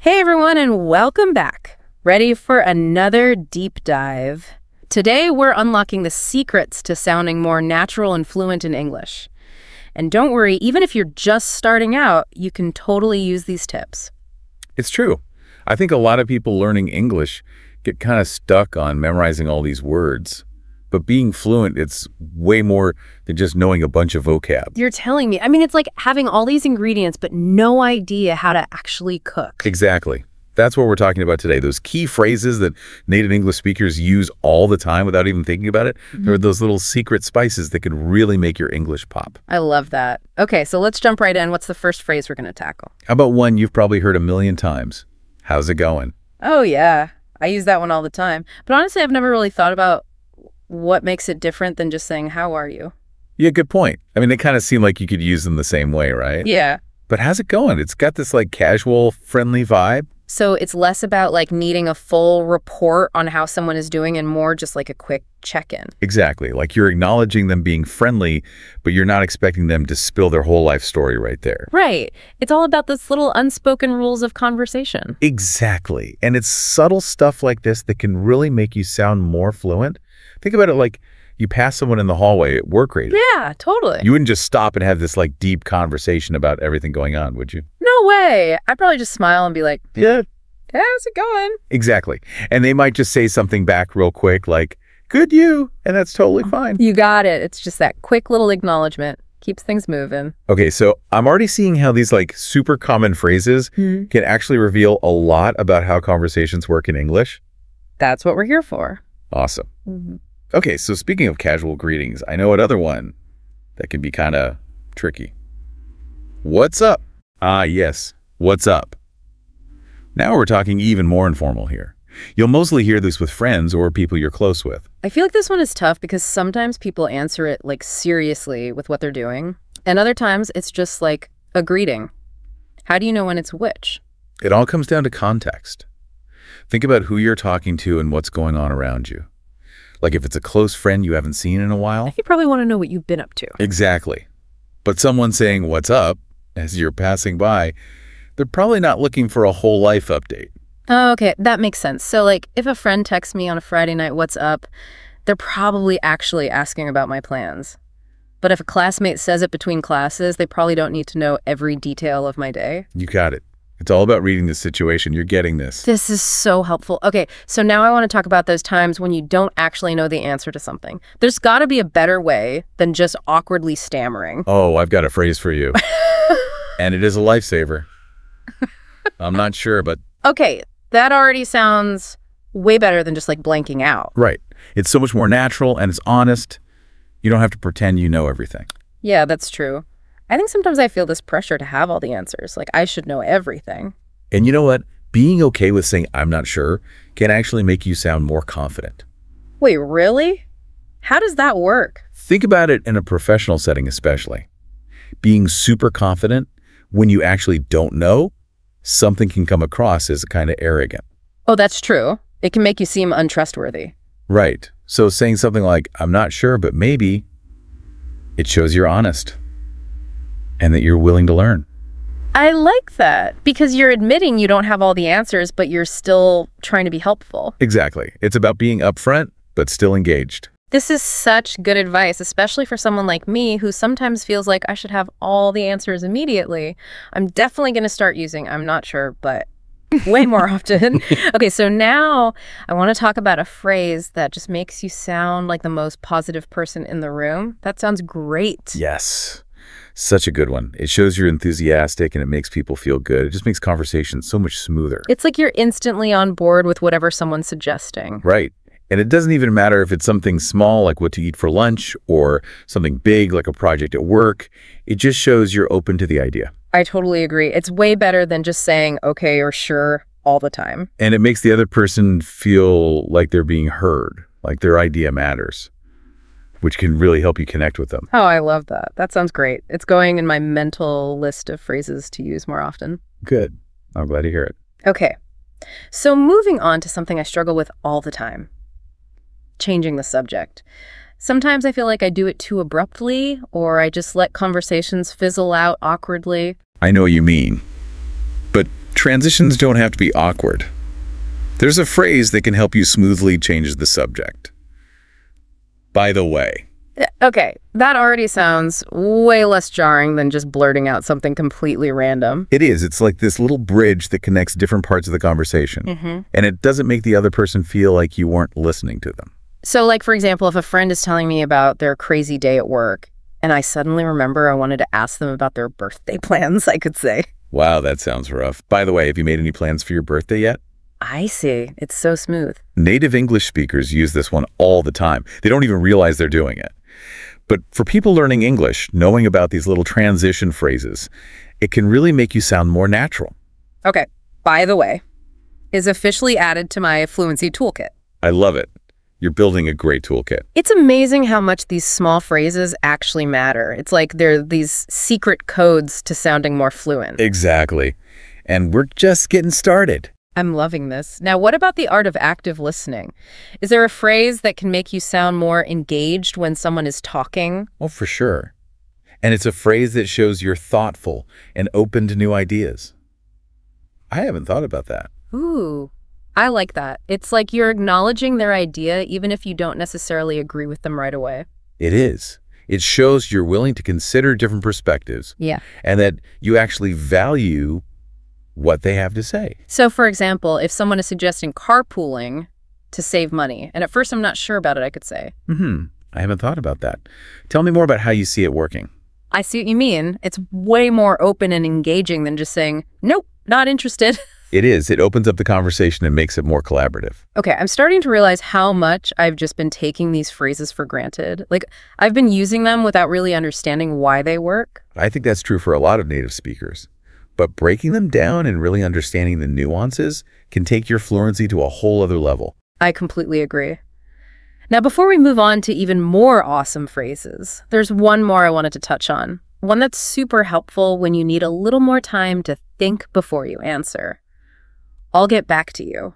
Hey everyone, and welcome back. Ready for another deep dive? Today we're unlocking the secrets to sounding more natural and fluent in English. And don't worry, even if you're just starting out, you can totally use these tips. It's true. I think a lot of people learning English get kind of stuck on memorizing all these words. But being fluent, it's way more than just knowing a bunch of vocab. You're telling me. It's like having all these ingredients, but no idea how to actually cook. Exactly. That's what we're talking about today. Those key phrases that native English speakers use all the time without even thinking about it. They're those little secret spices that can really make your English pop. I love that. Okay, so let's jump right in. What's the first phrase we're going to tackle? How about one you've probably heard a million times? How's it going? Oh, yeah. I use that one all the time. But honestly, I've never really thought about what makes it different than just saying, how are you? Yeah, good point. They kind of seem like you could use them the same way, right? Yeah. But how's it going? It's got this casual, friendly vibe. So it's less about needing a full report on how someone is doing and more just a quick check-in. Exactly. You're acknowledging them being friendly, but you're not expecting them to spill their whole life story right there. Right. It's all about this little unspoken rules of conversation. Exactly. And it's subtle stuff like this that can really make you sound more fluent. Think about it like you pass someone in the hallway at work rate. Yeah, totally. You wouldn't just stop and have this deep conversation about everything going on, would you? No way. I'd probably just smile and be like, Yeah. how's it going? Exactly. And they might just say something back real quick like, good you, and that's totally fine. You got it. It's just that quick little acknowledgement. Keeps things moving. Okay, so I'm already seeing how these super common phrases can actually reveal a lot about how conversations work in English. That's what we're here for. Awesome. Okay, so speaking of casual greetings, I know another one that can be kind of tricky. What's up? Ah, yes. What's up? Now we're talking even more informal here. You'll mostly hear this with friends or people you're close with. I feel like this one is tough because sometimes people answer it seriously with what they're doing. And other times it's just a greeting. How do you know when it's which? It all comes down to context. Think about who you're talking to and what's going on around you. If it's a close friend you haven't seen in a while. You probably want to know what you've been up to. Exactly. But someone saying, what's up, as you're passing by, they're probably not looking for a whole life update. Oh, okay. That makes sense. So, if a friend texts me on a Friday night, what's up, they're probably actually asking about my plans. But if a classmate says it between classes, they probably don't need to know every detail of my day. You got it. It's all about reading the situation. You're getting this. This is so helpful. Okay, so now I want to talk about those times when you don't actually know the answer to something. There's got to be a better way than just awkwardly stammering. Oh, I've got a phrase for you. And it is a lifesaver. I'm not sure, but... Okay, that already sounds way better than just blanking out. Right. It's so much more natural and it's honest. You don't have to pretend you know everything. Yeah, that's true. I think sometimes I feel this pressure to have all the answers. I should know everything. And you know what? Being okay with saying I'm not sure can actually make you sound more confident. Wait, really? How does that work? Think about it in a professional setting especially. Being super confident when you actually don't know, something can come across as kind of arrogant. Oh, that's true. It can make you seem untrustworthy. Right. So saying something like, I'm not sure, but maybe, it shows you're honest and that you're willing to learn. I like that because you're admitting you don't have all the answers, but you're still trying to be helpful. Exactly. It's about being upfront, but still engaged. This is such good advice, especially for someone like me who sometimes feels like I should have all the answers immediately. I'm definitely going to start using I'm not sure, but way more often. Okay, so now I want to talk about a phrase that just makes you sound like the most positive person in the room. That sounds great. Yes. Such a good one. It shows you're enthusiastic and it makes people feel good. It just makes conversation so much smoother. It's like you're instantly on board with whatever someone's suggesting. Right. And it doesn't even matter if it's something small like what to eat for lunch or something big like a project at work. It just shows you're open to the idea. I totally agree. It's way better than just saying okay or sure all the time. And it makes the other person feel like they're being heard, like their idea matters, which can really help you connect with them. Oh, I love that. That sounds great. It's going in my mental list of phrases to use more often. Good. I'm glad to hear it. Okay. So moving on to something I struggle with all the time. Changing the subject. Sometimes I feel like I do it too abruptly, or I just let conversations fizzle out awkwardly. I know what you mean. But transitions don't have to be awkward. There's a phrase that can help you smoothly change the subject. By the way. Okay, that already sounds way less jarring than just blurting out something completely random. It is. It's like this little bridge that connects different parts of the conversation. And it doesn't make the other person feel like you weren't listening to them. So, like, for example, if a friend is telling me about their crazy day at work, and I suddenly remember I wanted to ask them about their birthday plans, I could say. Wow, that sounds rough. By the way, have you made any plans for your birthday yet? I see. It's so smooth. Native English speakers use this one all the time. They don't even realize they're doing it. But for people learning English, knowing about these little transition phrases, it can really make you sound more natural. Okay, by the way, is officially added to my fluency toolkit. I love it. You're building a great toolkit. It's amazing how much these small phrases actually matter. It's like they're these secret codes to sounding more fluent. Exactly. And we're just getting started. I'm loving this. Now, what about the art of active listening? Is there a phrase that can make you sound more engaged when someone is talking? Oh, for sure. And it's a phrase that shows you're thoughtful and open to new ideas. I haven't thought about that. Ooh, I like that. It's like you're acknowledging their idea even if you don't necessarily agree with them right away. It is. It shows you're willing to consider different perspectives. Yeah. And that you actually value what they have to say. So, for example, if someone is suggesting carpooling to save money, and at first I'm not sure about it, I could say. I haven't thought about that. Tell me more about how you see it working. I see what you mean. It's way more open and engaging than just saying, nope, not interested. It is. It opens up the conversation and makes it more collaborative. Okay, I'm starting to realize how much I've just been taking these phrases for granted. Like, I've been using them without really understanding why they work. I think that's true for a lot of native speakers. But breaking them down and really understanding the nuances can take your fluency to a whole other level. I completely agree. Now, before we move on to even more awesome phrases, there's one more I wanted to touch on. One that's super helpful when you need a little more time to think before you answer. I'll get back to you.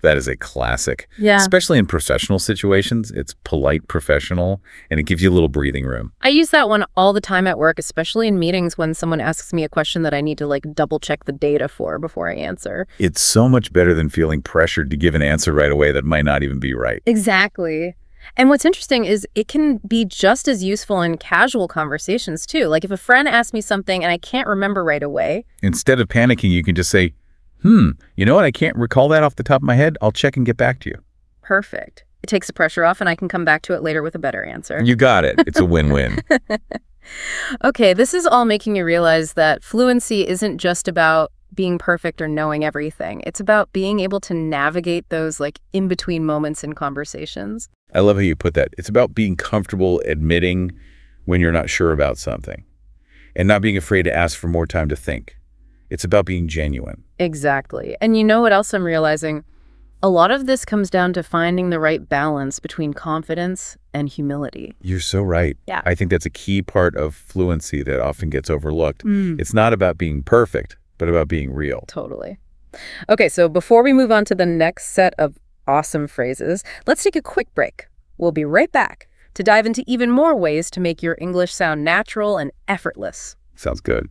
That is a classic. Yeah. Especially in professional situations. It's polite, professional, and it gives you a little breathing room. I use that one all the time at work, especially in meetings when someone asks me a question that I need to like double check the data for before I answer. It's so much better than feeling pressured to give an answer right away that might not even be right. Exactly. And what's interesting is it can be just as useful in casual conversations too. Like if a friend asks me something and I can't remember right away. Instead of panicking, you can just say, you know what? I can't recall that off the top of my head. I'll check and get back to you. Perfect. It takes the pressure off and I can come back to it later with a better answer. You got it. It's a win-win. Okay, this is all making me realize that fluency isn't just about being perfect or knowing everything. It's about being able to navigate those like in-between moments in conversations. I love how you put that. It's about being comfortable admitting when you're not sure about something and not being afraid to ask for more time to think. It's about being genuine. Exactly. And you know what else I'm realizing? A lot of this comes down to finding the right balance between confidence and humility. You're so right. Yeah. I think that's a key part of fluency that often gets overlooked. It's not about being perfect, but about being real. Totally. Okay, so before we move on to the next set of awesome phrases, let's take a quick break. We'll be right back to dive into even more ways to make your English sound natural and effortless. Sounds good.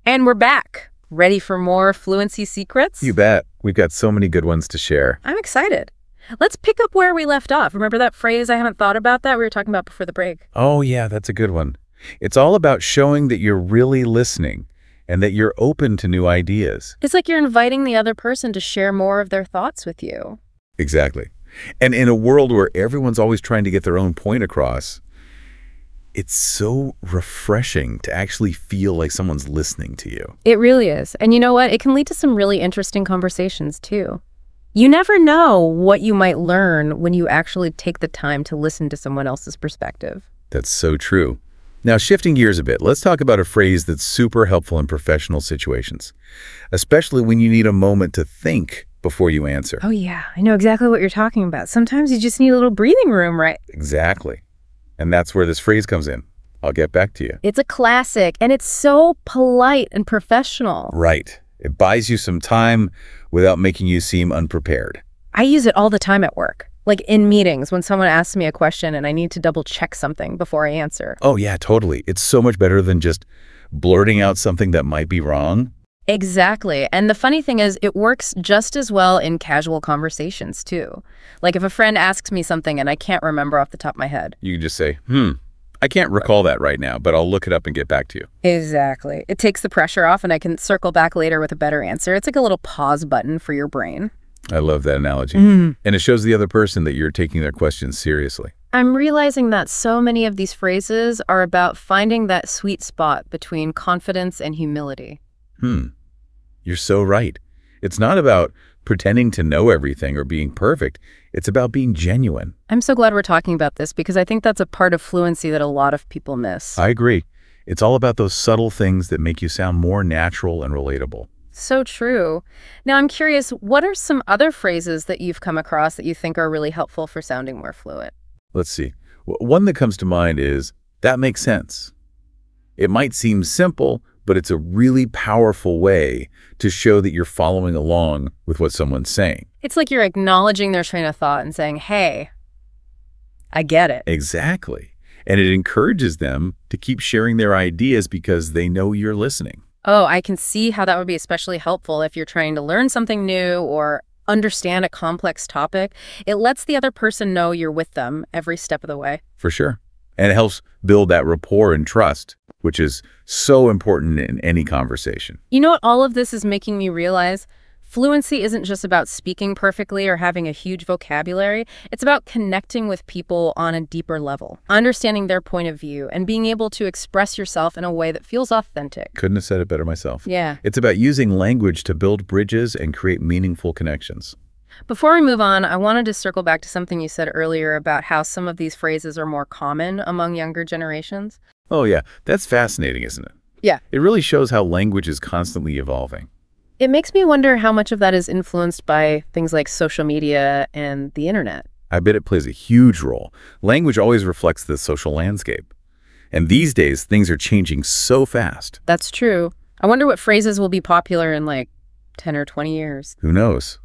And we're back. Ready for more fluency secrets? You bet. We've got so many good ones to share. I'm excited. Let's pick up where we left off. Remember that phrase I haven't thought about that we were talking about before the break? Oh, yeah, that's a good one. It's all about showing that you're really listening and that you're open to new ideas. It's like you're inviting the other person to share more of their thoughts with you. Exactly. And in a world where everyone's always trying to get their own point across, it's so refreshing to actually feel like someone's listening to you. It really is. And you know what? It can lead to some really interesting conversations, too. You never know what you might learn when you actually take the time to listen to someone else's perspective. That's so true. Now, shifting gears a bit, let's talk about a phrase that's super helpful in professional situations, especially when you need a moment to think before you answer. Oh, yeah. I know exactly what you're talking about. Sometimes you just need a little breathing room, right? Exactly. And that's where this phrase comes in. I'll get back to you. It's a classic, and it's so polite and professional. Right. It buys you some time without making you seem unprepared. I use it all the time at work. Like in meetings, when someone asks me a question and I need to double check something before I answer. Oh, yeah, totally. It's so much better than just blurting out something that might be wrong. Exactly. And the funny thing is, it works just as well in casual conversations, too. Like if a friend asks me something and I can't remember off the top of my head. You can just say, I can't recall that right now, but I'll look it up and get back to you. Exactly. It takes the pressure off and I can circle back later with a better answer. It's like a little pause button for your brain. I love that analogy. And it shows the other person that you're taking their questions seriously. I'm realizing that so many of these phrases are about finding that sweet spot between confidence and humility. You're so right. It's not about pretending to know everything or being perfect. It's about being genuine. I'm so glad we're talking about this because I think that's a part of fluency that a lot of people miss. I agree. It's all about those subtle things that make you sound more natural and relatable. So true. Now, I'm curious, what are some other phrases that you've come across that you think are really helpful for sounding more fluent? Let's see. One that comes to mind is, that makes sense. It might seem simple, but it's a really powerful way to show that you're following along with what someone's saying. It's like you're acknowledging their train of thought and saying, hey, I get it. Exactly. And it encourages them to keep sharing their ideas because they know you're listening. Oh, I can see how that would be especially helpful if you're trying to learn something new or understand a complex topic. It lets the other person know you're with them every step of the way. For sure. And it helps build that rapport and trust, which is so important in any conversation. You know what all of this is making me realize? Fluency isn't just about speaking perfectly or having a huge vocabulary. It's about connecting with people on a deeper level, understanding their point of view, and being able to express yourself in a way that feels authentic. Couldn't have said it better myself. Yeah. It's about using language to build bridges and create meaningful connections. Before we move on, I wanted to circle back to something you said earlier about how some of these phrases are more common among younger generations. Oh yeah, that's fascinating, isn't it? Yeah. It really shows how language is constantly evolving. It makes me wonder how much of that is influenced by things like social media and the internet. I bet it plays a huge role. Language always reflects the social landscape. And these days, things are changing so fast. That's true. I wonder what phrases will be popular in like 10 or 20 years. Who knows?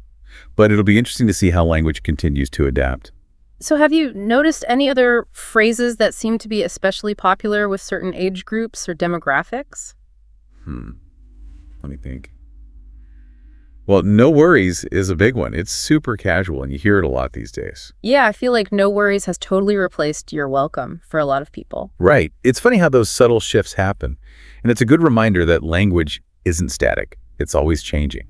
But it'll be interesting to see how language continues to adapt. So have you noticed any other phrases that seem to be especially popular with certain age groups or demographics? Let me think. Well, no worries is a big one. It's super casual, and you hear it a lot these days. Yeah, I feel like no worries has totally replaced you're welcome for a lot of people. Right. It's funny how those subtle shifts happen. And it's a good reminder that language isn't static. It's always changing.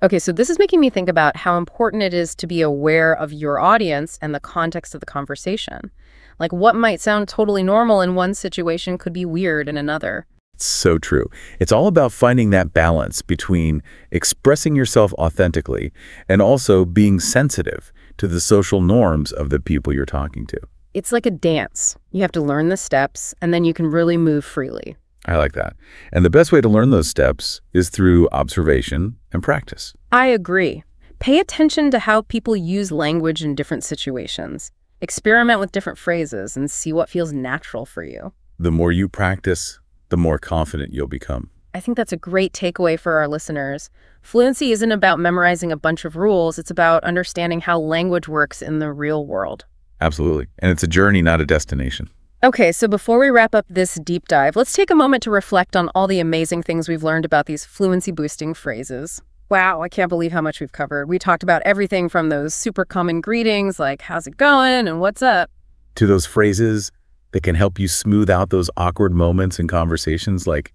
Okay, so this is making me think about how important it is to be aware of your audience and the context of the conversation. Like what might sound totally normal in one situation could be weird in another. It's so true. It's all about finding that balance between expressing yourself authentically and also being sensitive to the social norms of the people you're talking to. It's like a dance. You have to learn the steps, and then you can really move freely. I like that. And the best way to learn those steps is through observation and practice. I agree. Pay attention to how people use language in different situations. Experiment with different phrases and see what feels natural for you. The more you practice, the more confident you'll become. I think that's a great takeaway for our listeners. Fluency isn't about memorizing a bunch of rules. It's about understanding how language works in the real world. Absolutely. And it's a journey, not a destination. Okay, so before we wrap up this deep dive, let's take a moment to reflect on all the amazing things we've learned about these fluency-boosting phrases. Wow, I can't believe how much we've covered. We talked about everything from those super common greetings like, how's it going and what's up? To those phrases that can help you smooth out those awkward moments in conversations like,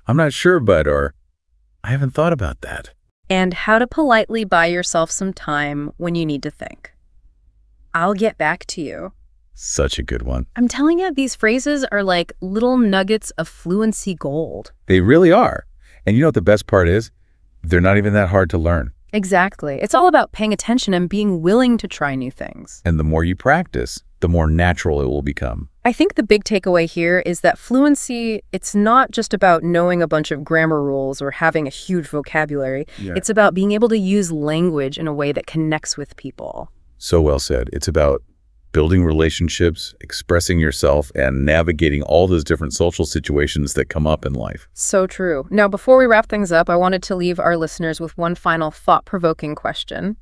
I'm not sure, but, or I haven't thought about that. And how to politely buy yourself some time when you need to think. I'll get back to you. Such a good one. I'm telling you, these phrases are like little nuggets of fluency gold. They really are. And you know what the best part is? They're not even that hard to learn. Exactly. It's all about paying attention and being willing to try new things. And the more you practice, the more natural it will become. I think the big takeaway here is that fluency, it's not just about knowing a bunch of grammar rules or having a huge vocabulary. Yeah. It's about being able to use language in a way that connects with people. So well said. It's about building relationships, expressing yourself, and navigating all those different social situations that come up in life. So true. Now, before we wrap things up, I wanted to leave our listeners with one final thought-provoking question.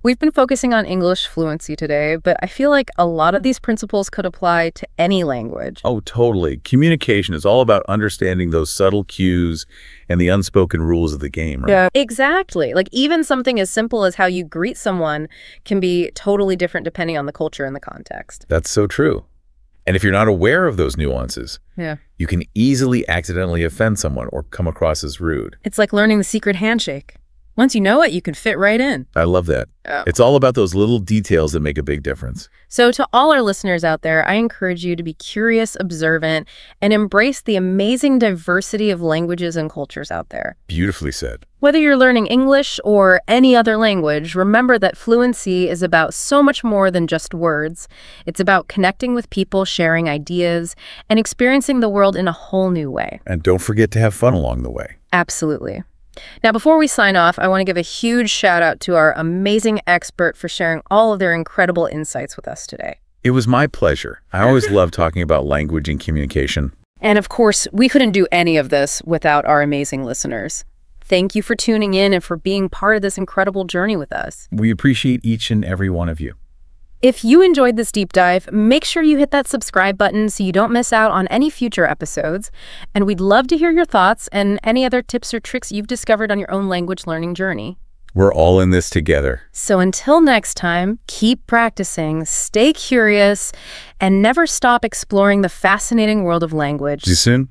We've been focusing on English fluency today, but I feel like a lot of these principles could apply to any language. Oh, totally. Communication is all about understanding those subtle cues and the unspoken rules of the game, right? Yeah, exactly. Like even something as simple as how you greet someone can be totally different depending on the culture and the context. That's so true. And if you're not aware of those nuances, you can easily accidentally offend someone or come across as rude. It's like learning the secret handshake. Once you know it, you can fit right in. I love that. It's all about those little details that make a big difference. So to all our listeners out there, I encourage you to be curious, observant, and embrace the amazing diversity of languages and cultures out there. Beautifully said. Whether you're learning English or any other language, remember that fluency is about so much more than just words. It's about connecting with people, sharing ideas, and experiencing the world in a whole new way. And don't forget to have fun along the way. Absolutely. Now, before we sign off, I want to give a huge shout out to our amazing expert for sharing all of their incredible insights with us today. It was my pleasure. I always love talking about language and communication. And of course, we couldn't do any of this without our amazing listeners. Thank you for tuning in and for being part of this incredible journey with us. We appreciate each and every one of you. If you enjoyed this deep dive, make sure you hit that subscribe button so you don't miss out on any future episodes. And we'd love to hear your thoughts and any other tips or tricks you've discovered on your own language learning journey. We're all in this together. So until next time, keep practicing, stay curious, and never stop exploring the fascinating world of language. See you soon.